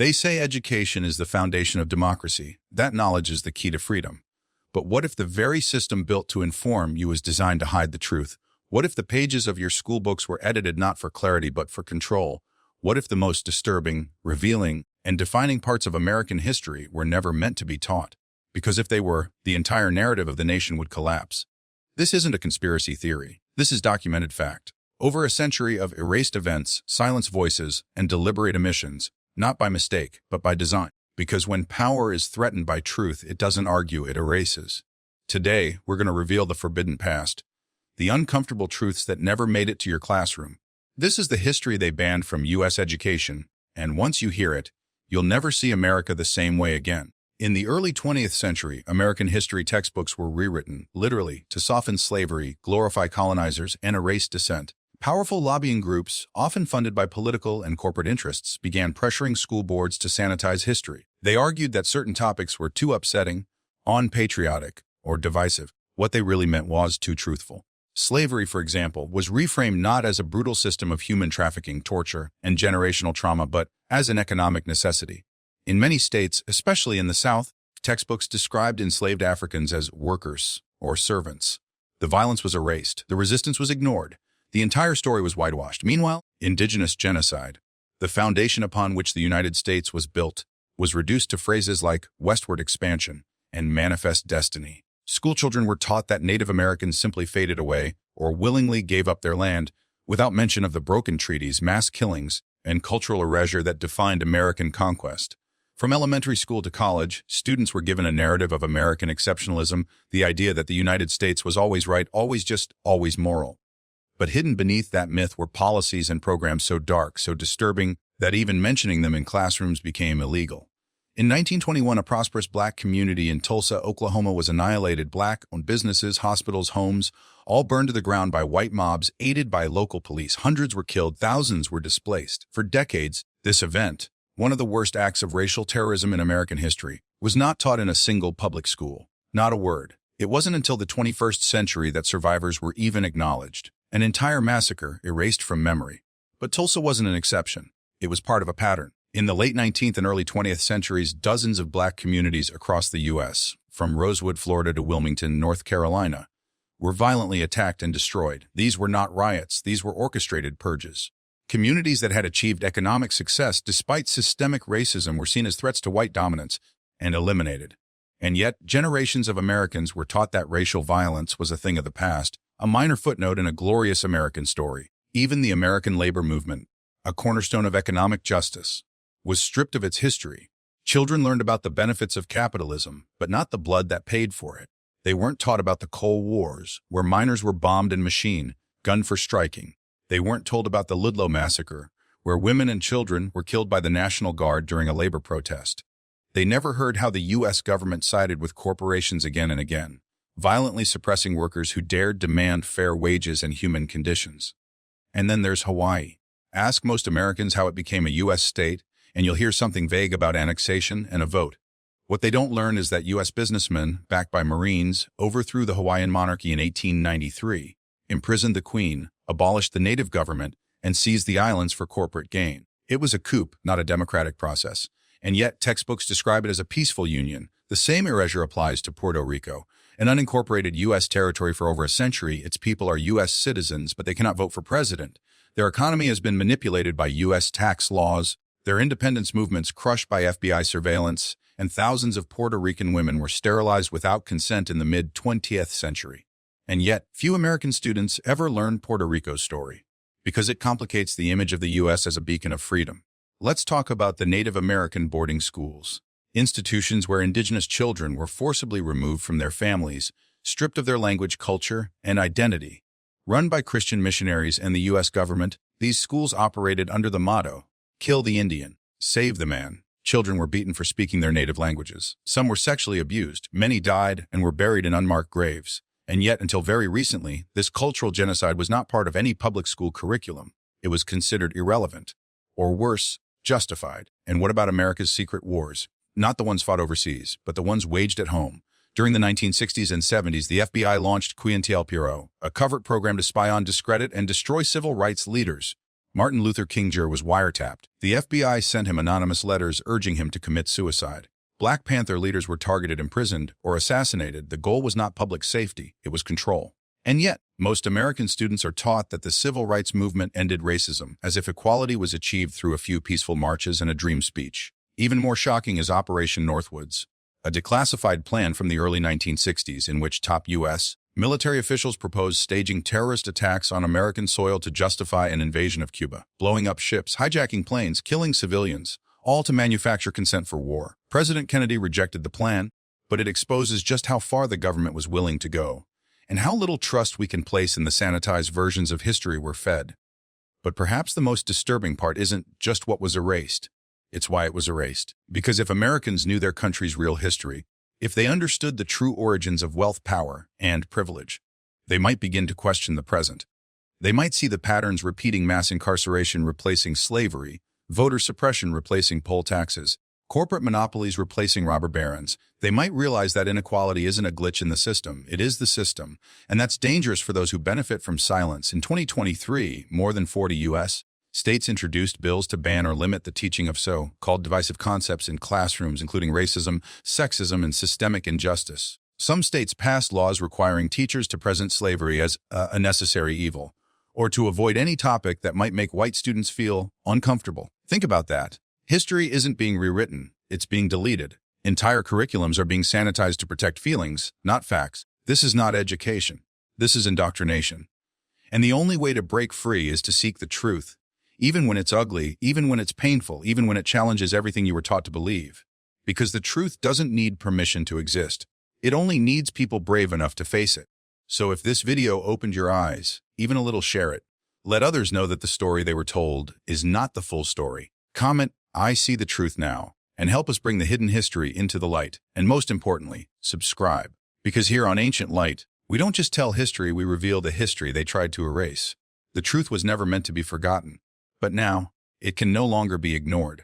They say education is the foundation of democracy. That knowledge is the key to freedom. But what if the very system built to inform you was designed to hide the truth? What if the pages of your school books were edited not for clarity but for control? What if the most disturbing, revealing, and defining parts of American history were never meant to be taught? Because if they were, the entire narrative of the nation would collapse. This isn't a conspiracy theory. This is documented fact. Over a century of erased events, silenced voices, and deliberate omissions, not by mistake, but by design. Because when power is threatened by truth, it doesn't argue, it erases. Today, we're going to reveal the forbidden past, the uncomfortable truths that never made it to your classroom. This is the history they banned from U.S. education, and once you hear it, you'll never see America the same way again. In the early 20th century, American history textbooks were rewritten, literally, to soften slavery, glorify colonizers, and erase dissent. Powerful lobbying groups, often funded by political and corporate interests, began pressuring school boards to sanitize history. They argued that certain topics were too upsetting, unpatriotic, or divisive. What they really meant was too truthful. Slavery, for example, was reframed not as a brutal system of human trafficking, torture, and generational trauma, but as an economic necessity. In many states, especially in the South, textbooks described enslaved Africans as workers or servants. The violence was erased. The resistance was ignored. The entire story was whitewashed. Meanwhile, indigenous genocide, the foundation upon which the United States was built, was reduced to phrases like westward expansion and manifest destiny. Schoolchildren were taught that Native Americans simply faded away or willingly gave up their land, without mention of the broken treaties, mass killings, and cultural erasure that defined American conquest. From elementary school to college, students were given a narrative of American exceptionalism, the idea that the United States was always right, always just, always moral. But hidden beneath that myth were policies and programs so dark, so disturbing, that even mentioning them in classrooms became illegal. In 1921, a prosperous black community in Tulsa, Oklahoma was annihilated. Black-owned businesses, hospitals, homes, all burned to the ground by white mobs, aided by local police. Hundreds were killed, thousands were displaced. For decades, this event, one of the worst acts of racial terrorism in American history, was not taught in a single public school. Not a word. It wasn't until the 21st century that survivors were even acknowledged. An entire massacre erased from memory. But Tulsa wasn't an exception. It was part of a pattern. In the late 19th and early 20th centuries, dozens of black communities across the U.S., from Rosewood, Florida to Wilmington, North Carolina, were violently attacked and destroyed. These were not riots. These were orchestrated purges. Communities that had achieved economic success despite systemic racism were seen as threats to white dominance and eliminated. And yet, generations of Americans were taught that racial violence was a thing of the past, a minor footnote in a glorious American story. Even the American labor movement, a cornerstone of economic justice, was stripped of its history. Children learned about the benefits of capitalism, but not the blood that paid for it. They weren't taught about the Cold Wars, where miners were bombed and gunned for striking. They weren't told about the Ludlow massacre, where women and children were killed by the National Guard during a labor protest. They never heard how the U.S. government sided with corporations again and again, violently suppressing workers who dared demand fair wages and human conditions. And then there's Hawaii. Ask most Americans how it became a U.S. state, and you'll hear something vague about annexation and a vote. What they don't learn is that U.S. businessmen, backed by Marines, overthrew the Hawaiian monarchy in 1893, imprisoned the Queen, abolished the native government, and seized the islands for corporate gain. It was a coup, not a democratic process. And yet, textbooks describe it as a peaceful union. The same erasure applies to Puerto Rico, an unincorporated U.S. territory for over a century. Its people are U.S. citizens, but they cannot vote for president. Their economy has been manipulated by U.S. tax laws, their independence movements crushed by FBI surveillance, and thousands of Puerto Rican women were sterilized without consent in the mid-20th century. And yet, few American students ever learn Puerto Rico's story, because it complicates the image of the U.S. as a beacon of freedom. Let's talk about the Native American boarding schools, institutions where indigenous children were forcibly removed from their families, stripped of their language, culture, and identity. Run by Christian missionaries and the U.S. government, these schools operated under the motto, "Kill the Indian, save the man." Children were beaten for speaking their native languages. Some were sexually abused. Many died and were buried in unmarked graves. And yet, until very recently, this cultural genocide was not part of any public school curriculum. It was considered irrelevant, or worse, justified. And what about America's secret wars? Not the ones fought overseas, but the ones waged at home. During the 1960s and 70s, the FBI launched COINTELPRO, a covert program to spy on, discredit, and destroy civil rights leaders. Martin Luther King Jr. was wiretapped. The FBI sent him anonymous letters urging him to commit suicide. Black Panther leaders were targeted, imprisoned, or assassinated. The goal was not public safety, it was control. And yet, most American students are taught that the civil rights movement ended racism, as if equality was achieved through a few peaceful marches and a dream speech. Even more shocking is Operation Northwoods, a declassified plan from the early 1960s in which top U.S. military officials proposed staging terrorist attacks on American soil to justify an invasion of Cuba, blowing up ships, hijacking planes, killing civilians, all to manufacture consent for war. President Kennedy rejected the plan, but it exposes just how far the government was willing to go, and how little trust we can place in the sanitized versions of history we're fed. But perhaps the most disturbing part isn't just what was erased. It's why it was erased. Because if Americans knew their country's real history, if they understood the true origins of wealth, power, and privilege, they might begin to question the present. They might see the patterns repeating: mass incarceration replacing slavery, voter suppression replacing poll taxes, corporate monopolies replacing robber barons. They might realize that inequality isn't a glitch in the system, it is the system, and that's dangerous for those who benefit from silence. In 2023, more than 40 U.S. states introduced bills to ban or limit the teaching of so-called divisive concepts in classrooms, including racism, sexism, and systemic injustice. Some states passed laws requiring teachers to present slavery as a necessary evil, or to avoid any topic that might make white students feel uncomfortable. Think about that. History isn't being rewritten, it's being deleted. Entire curriculums are being sanitized to protect feelings, not facts. This is not education. This is indoctrination. And the only way to break free is to seek the truth, even when it's ugly, even when it's painful, even when it challenges everything you were taught to believe. Because the truth doesn't need permission to exist. It only needs people brave enough to face it. So if this video opened your eyes, even a little, share it. Let others know that the story they were told is not the full story. Comment, "I see the truth now," and help us bring the hidden history into the light. And most importantly, subscribe. Because here on Ancient Light, we don't just tell history, we reveal the history they tried to erase. The truth was never meant to be forgotten. But now, it can no longer be ignored.